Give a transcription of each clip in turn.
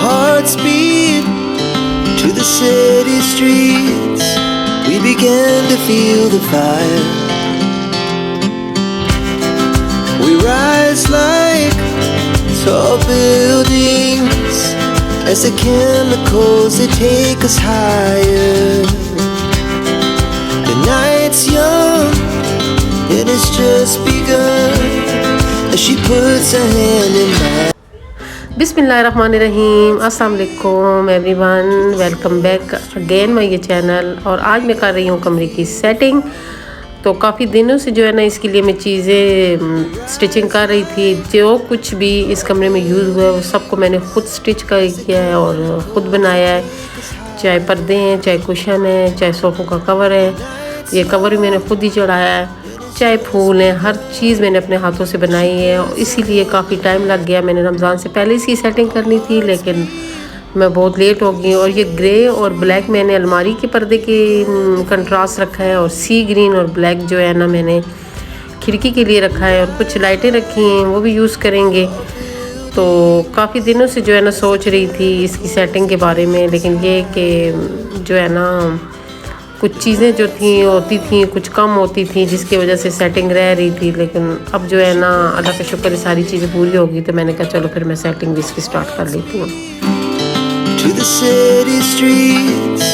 hearts beat to the city streets. We began to feel the fire. We rise like tall buildings as the chemicals they take us higher. The night's young, it has just begun as she puts her hand in mine. बिस्मिल्लाहिर्रहमानिर्रहीम, अस्सलाम वालेकुम everyone, welcome back again my ये channel. और आज मैं कर रही हूँ कमरे की सेटिंग। तो काफ़ी दिनों से जो है ना इसके लिए मैं चीज़ें स्टिचिंग कर रही थी। जो कुछ भी इस कमरे में यूज़ हुआ है वो सबको मैंने ख़ुद स्टिच कर किया है और ख़ुद बनाया है। चाहे पर्दे हैं, चाहे कुशन है, चाहे सोफ़ों का कवर है, ये कवर भी मैंने ख़ुद ही चढ़ाया है, चाहे फूल हैं, हर चीज़ मैंने अपने हाथों से बनाई है। और इसीलिए काफ़ी टाइम लग गया। मैंने रमज़ान से पहले इसकी सेटिंग करनी थी लेकिन मैं बहुत लेट हो गई। और ये ग्रे और ब्लैक मैंने अलमारी के पर्दे के कंट्रास्ट रखा है, और सी ग्रीन और ब्लैक जो है ना मैंने खिड़की के लिए रखा है, और कुछ लाइटें रखी हैं वो भी यूज़ करेंगे। तो काफ़ी दिनों से जो है ना सोच रही थी इसकी सेटिंग के बारे में, लेकिन ये कि जो है ना कुछ चीज़ें जो थी होती थी, कुछ कम होती थी, जिसकी वजह से सेटिंग रह रही थी। लेकिन अब जो है ना अल्लाह का शुक्र सारी चीज़ें पूरी होगी, तो मैंने कहा चलो फिर मैं सेटिंग भी इसकी स्टार्ट कर लेती हूँ। To the city streets,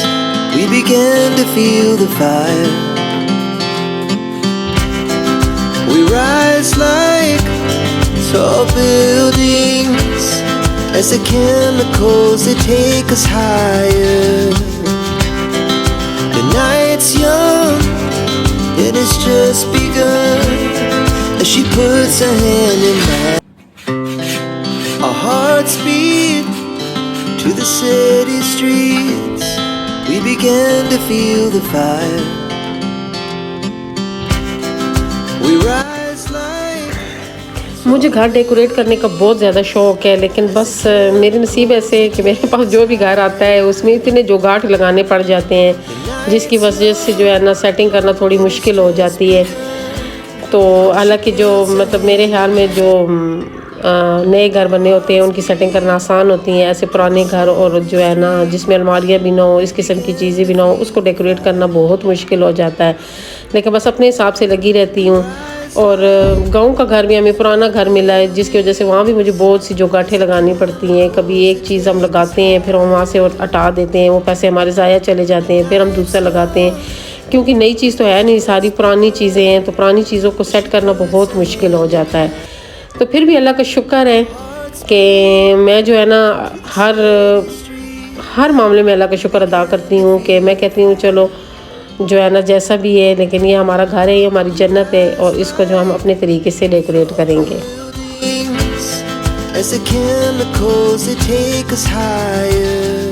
we began to feel the fire. We rise like tall buildings as the chemicals they take us higher. The night's young, it has just begun as she puts her hand in mine. Our hearts beat to the city streets. We began to feel the fire. We rise like मुझे घर decorate करने का बहुत ज़्यादा शौक़ है, लेकिन बस मेरे नसीब ऐसे है कि मेरे पास जो भी घर आता है उसमें इतने जुगाड़ लगाने पड़ जाते हैं, जिसकी वजह से जो है ना सेटिंग करना थोड़ी मुश्किल हो जाती है। तो हालांकि जो मतलब मेरे ख्याल में जो नए घर बने होते हैं उनकी सेटिंग करना आसान होती है। ऐसे पुराने घर और जो है ना जिसमें अलमारियाँ भी ना हो, इस किस्म की चीज़ें भी ना हो, उसको डेकोरेट करना बहुत मुश्किल हो जाता है। लेकिन बस अपने हिसाब से लगी रहती हूँ। और गांव का घर भी हमें पुराना घर मिला है, जिसकी वजह से वहाँ भी मुझे बहुत सी जोगाठें लगानी पड़ती हैं। कभी एक चीज़ हम लगाते हैं, फिर हम वहाँ से और हटा देते हैं, वो पैसे हमारे ज़ाया चले जाते हैं, फिर हम दूसरा लगाते हैं, क्योंकि नई चीज़ तो है नहीं, सारी पुरानी चीज़ें हैं। तो पुरानी चीज़ों को सेट करना बहुत मुश्किल हो जाता है। तो फिर भी अल्लाह का शुक्र है कि मैं जो है ना हर मामले में अल्लाह का शुक्र अदा करती हूँ कि मैं कहती हूँ चलो जो है ना जैसा भी है, लेकिन ये हमारा घर है, ये हमारी जन्नत है, और इसको जो हम अपने तरीके से डेकोरेट करेंगे। as the chemicals they take us higher.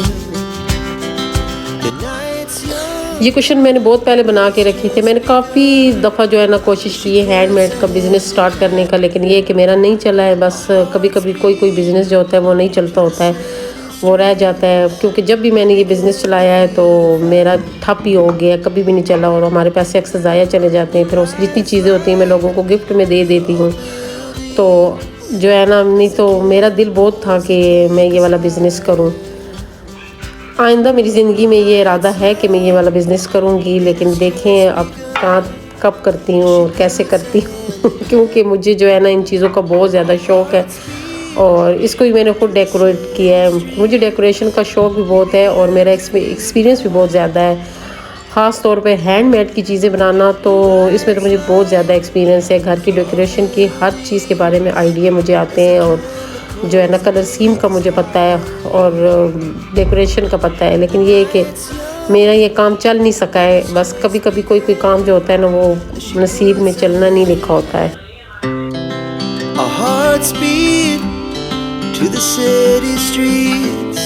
The night's young. ये क्वेश्चन मैंने बहुत पहले बना के रखे थे। मैंने काफ़ी दफ़ा जो है ना कोशिश की है हैंडमेड का बिज़नेस स्टार्ट करने का, लेकिन ये कि मेरा नहीं चला है। बस कभी कभी कोई बिज़नेस जो होता है वो नहीं चलता होता है, वो रह जाता है। क्योंकि जब भी मैंने ये बिज़नेस चलाया है तो मेरा ठप ही हो गया, कभी भी नहीं चला, और हमारे पैसे अक्सर ज़ाया चले जाते हैं। फिर उस जितनी चीज़ें होती हैं मैं लोगों को गिफ्ट में दे देती हूँ। तो जो है ना नहीं तो मेरा दिल बहुत था कि मैं ये वाला बिज़नेस करूँ। आइंदा मेरी ज़िंदगी में ये इरादा है कि मैं ये वाला बिज़नेस करूँगी, लेकिन देखें अब कब करती हूँ और कैसे करती हूँ क्योंकि मुझे जो है ना इन चीज़ों का बहुत ज़्यादा शौक़ है, और इसको भी मैंने खुद डेकोरेट किया है। मुझे डेकोरेशन का शौक़ भी बहुत है और मेरा एक्सपीरियंस भी बहुत ज़्यादा है, ख़ास तौर पे हैंडमेड की चीज़ें बनाना। तो इसमें तो मुझे बहुत ज़्यादा एक्सपीरियंस है। घर की डेकोरेशन की हर चीज़ के बारे में आइडिया मुझे आते हैं, और जो है ना कलर स्कीम का मुझे पता है और डेकोरेशन का पता है। लेकिन ये है कि मेरा ये काम चल नहीं सका है। बस कभी कभी कोई काम जो होता है ना वो नसीब में चलना नहीं लिखा होता है। Our hearts beat to the city streets.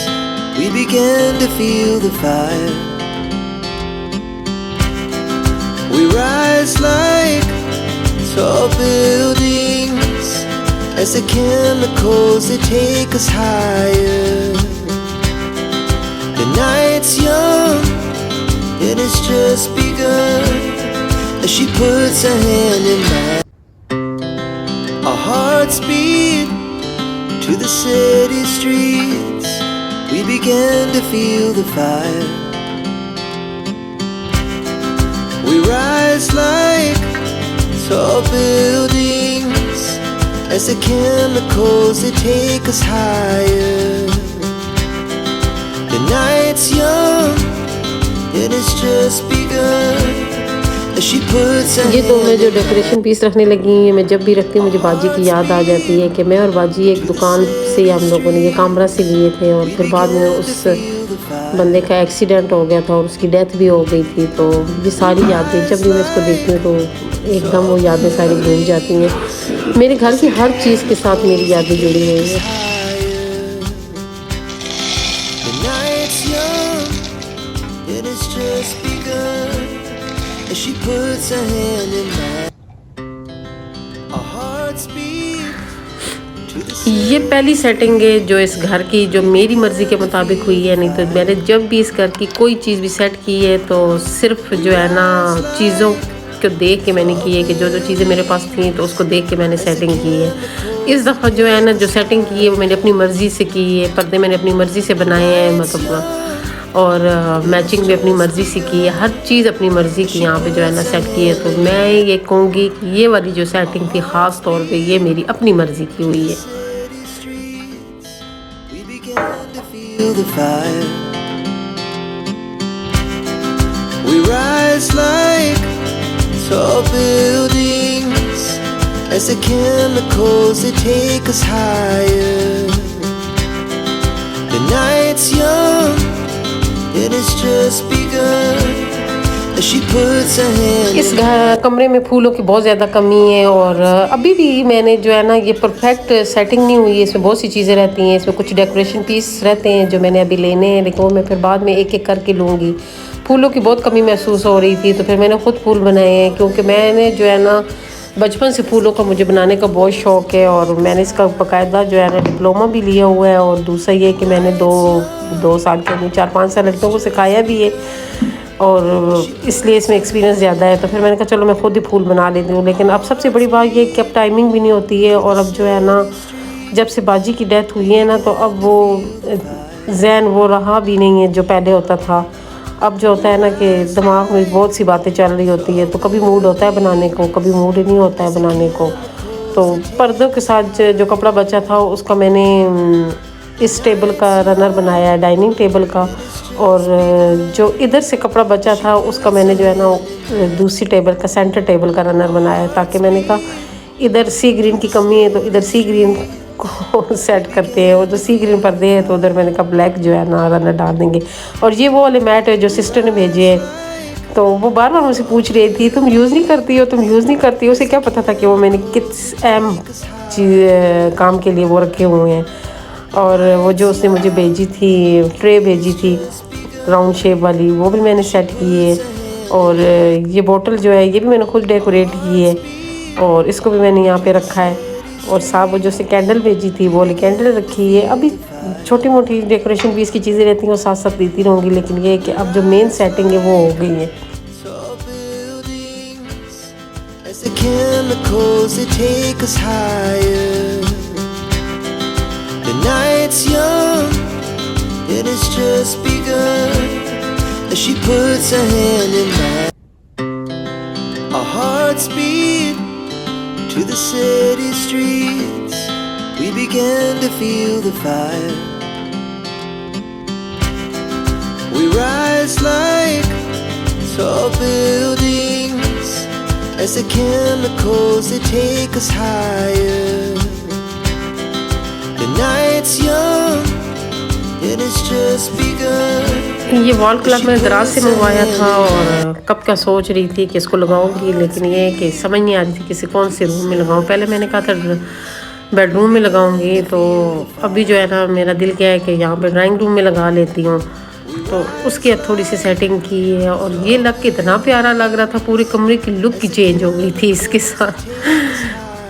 We began to feel the fire. We rise like tall buildings as the chemicals they take us higher. The night's young, it has just begun as she puts her hand in mine. Our hearts beat to the city streets. we began to feel the fire. We rise like tall buildings as the chemicals they take us higher. The night's young and it's just begun. ये तो मैं जो decoration piece रखने लगी हैं, मैं जब भी रखती हूँ मुझे बाजी की याद आ जाती है कि मैं और बाजी एक दुकान से हम लोगों ने ये कैमरा से लिए थे और फिर बाद में उस बंदे का एक्सीडेंट हो गया था और उसकी डेथ भी हो गई थी। तो ये सारी यादें जब भी मैं इसको देखती हूँ तो एकदम वो यादें सारी भूल जाती हैं। मेरे घर की हर चीज़ के साथ मेरी यादें जुड़ी हुई हैं। She puts her hand in mine. Our hearts beat to the ये पहली सेटिंग है जो इस घर की जो मेरी मर्ज़ी के मुताबिक हुई है। नहीं तो मैंने जब भी इस घर की कोई चीज़ भी सेट की है तो सिर्फ जो है ना चीज़ों को देख के मैंने की है कि जो जो चीज़ें मेरे पास थी तो उसको देख के मैंने सेटिंग की है। इस दफ़ा जो है ना जो सेटिंग की है वो मैंने अपनी मर्ज़ी से की है। पर्दे मैंने अपनी मर्ज़ी से बनाए हैं मतलब और मैचिंग भी अपनी मर्ज़ी से की है। हर चीज़ अपनी मर्ज़ी की यहाँ पे जो है ना सेट की है। तो मैं ये कहूँगी कि ये वाली जो सेटिंग थी ख़ास तौर पे ये मेरी अपनी मर्ज़ी की हुई है। the fire. We rise like tall buildings as the chemicals they take us higher. The night's young and it's just begun. She puts her hand इस कमरे में फूलों की बहुत ज़्यादा कमी है और अभी भी मैंने जो है ना ये परफेक्ट सेटिंग नहीं हुई है। इसमें बहुत सी चीज़ें रहती हैं, इसमें कुछ डेकोरेशन पीस रहते हैं जो मैंने अभी लेने हैं, लेकिन वो मैं फिर बाद में एक एक करके लूँगी। फूलों की बहुत कमी महसूस हो रही थी तो फिर मैंने ख़ुद फूल बनाए हैं क्योंकि मैंने जो है ना बचपन से फूलों का मुझे बनाने का बहुत शौक़ है और मैंने इसका बाकायदा जो है ना डिप्लोमा भी लिया हुआ है। और दूसरा ये कि मैंने दो साल के नहीं 4-5 साल लड़कियों को सिखाया भी है और इसलिए इसमें एक्सपीरियंस ज़्यादा है। तो फिर मैंने कहा चलो मैं ख़ुद ही फूल बना लेती हूँ। लेकिन अब सबसे बड़ी बात ये कि अब टाइमिंग भी नहीं होती है और अब जो है ना जब से बाजी की डेथ हुई है ना तो अब वो ज़हन वो रहा भी नहीं है जो पहले होता था। अब जो होता है ना कि दिमाग में बहुत सी बातें चल रही होती है तो कभी मूड होता है बनाने को, कभी मूड ही नहीं होता है बनाने को। तो पर्दों के साथ जो कपड़ा बचा था उसका मैंने इस टेबल का रनर बनाया है, डाइनिंग टेबल का। और जो इधर से कपड़ा बचा था उसका मैंने जो है ना दूसरी टेबल का सेंटर टेबल का रनर बनाया है ताकि मैंने कहा इधर सी ग्रीन की कमी है तो इधर सी ग्रीन को सेट करते हैं और जो सी ग्रीन पर्दे हैं तो उधर मैंने कहा ब्लैक जो है ना रनर डाल देंगे। और ये वो वाले मैट है जो सिस्टर ने भेजे हैं तो वो बार बार मुझसे पूछ रही थी तुम यूज़ नहीं करती हो, तुम यूज़ नहीं करती हो। उसे क्या पता था कि वो मैंने किस अहम काम के लिए वो रखे हुए हैं। और वो जो उसने मुझे भेजी थी ट्रे भेजी थी राउंड शेप वाली वो भी मैंने सेट की है। और ये बोतल जो है ये भी मैंने खुद डेकोरेट की है और इसको भी मैंने यहाँ पे रखा है। और साहब वो जो से कैंडल भेजी थी वो वाली कैंडल रखी है। अभी छोटी मोटी डेकोरेशन भी इसकी चीज़ें रहती हैं वो साथ साथ देती रहूँगी, लेकिन ये है कि अब जो मेन सेटिंग है वो हो गई है। Night's young and it's just begun. She puts her hand in mine. Our hearts beat to the city streets. We began to feel the fire. We rise like tall buildings as the chemicals they take us higher. ये wall clock मैंने दराज से मंगवाया था और कब क्या सोच रही थी कि इसको लगाऊंगी, लेकिन ये है कि समझ नहीं आ रही थी किसी कौन से रूम में लगाऊं। पहले मैंने कहा था बेडरूम में लगाऊंगी तो अभी जो है ना मेरा दिल क्या है कि यहाँ पे ड्राइंग रूम में लगा लेती हूँ। तो उसकी अब थोड़ी सी सेटिंग की है और ये लग के इतना प्यारा लग रहा था, पूरे कमरे की लुक की चेंज हो गई थी इसके साथ।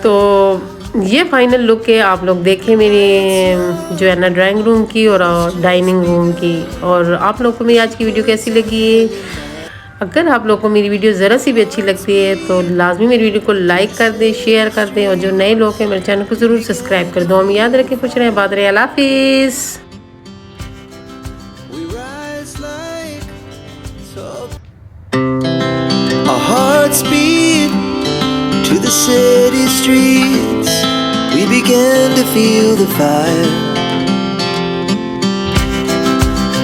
तो ये फाइनल लुक है, आप लोग देखें मेरी जो है ना ड्राइंग रूम की और डाइनिंग रूम की। और आप लोगों को मेरी आज की वीडियो कैसी लगी? अगर आप लोगों को मेरी वीडियो ज़रा सी भी अच्छी लगती है तो लाजमी मेरी वीडियो को लाइक कर दें, शेयर कर दें और जो नए लोग हैं मेरे चैनल को ज़रूर सब्सक्राइब कर दो। हम याद रखें, खुश रहें, बात रहें। अल्लाह हाफिज़। hearts beat to the city streets. We began to feel the fire.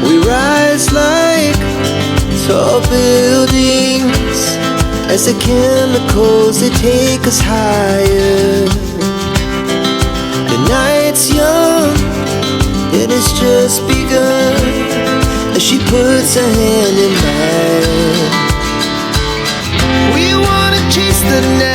We rise like tall buildings as the chemicals they take us higher. The night's young, it has just begun as she puts her hand in mine. We wanna chase the night.